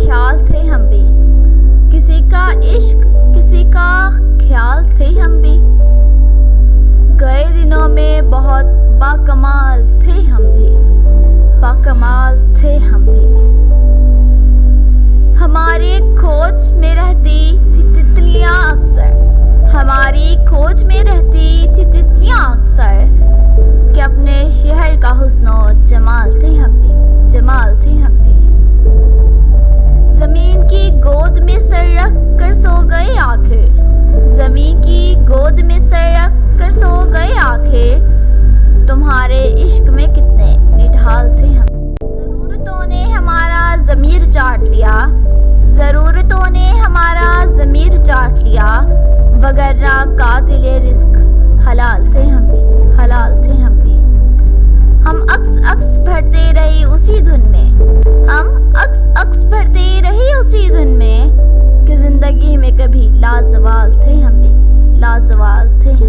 خیال تھے ہم بھی، کسی کا عشق کسی کا خیال تھے ہم بھی، گئے دنوں میں بہت باکمال تھے ہم بھی، باکمال تھے ہم بھی۔ ہماری کھوج میں رہتی تھی تتلیاں اکثر، ہماری کھوج میں رہتی تھی تتلیاں اکثر، کہ اپنے شہر کا حسن و جمال تھے ہم بھی، جمال تھے ہم بھی۔ زمین کی گود میں سر رکھ کر سو گئے آخر، زمین کی گود میں سر رکھ کر سو گئے آخر، تمہارے عشق میں کتنے نڈھال تھے ہم۔ ضرورتوں نے ہمارا ضمیر چاٹ لیا، ضرورتوں نے ہمارا ضمیر چاٹ لیا، وگرنہ قاتل رزق حلال تھے ہم بھی، حلال تھے ہم بھی۔ ہم عکس بھرتے رہے اسی دھن میں، ہم عکس بھرتے رہے اسی دھن میں، کہ زندگی میں کبھی لازوال تھے ہم بھی، لازوال تھے ہم۔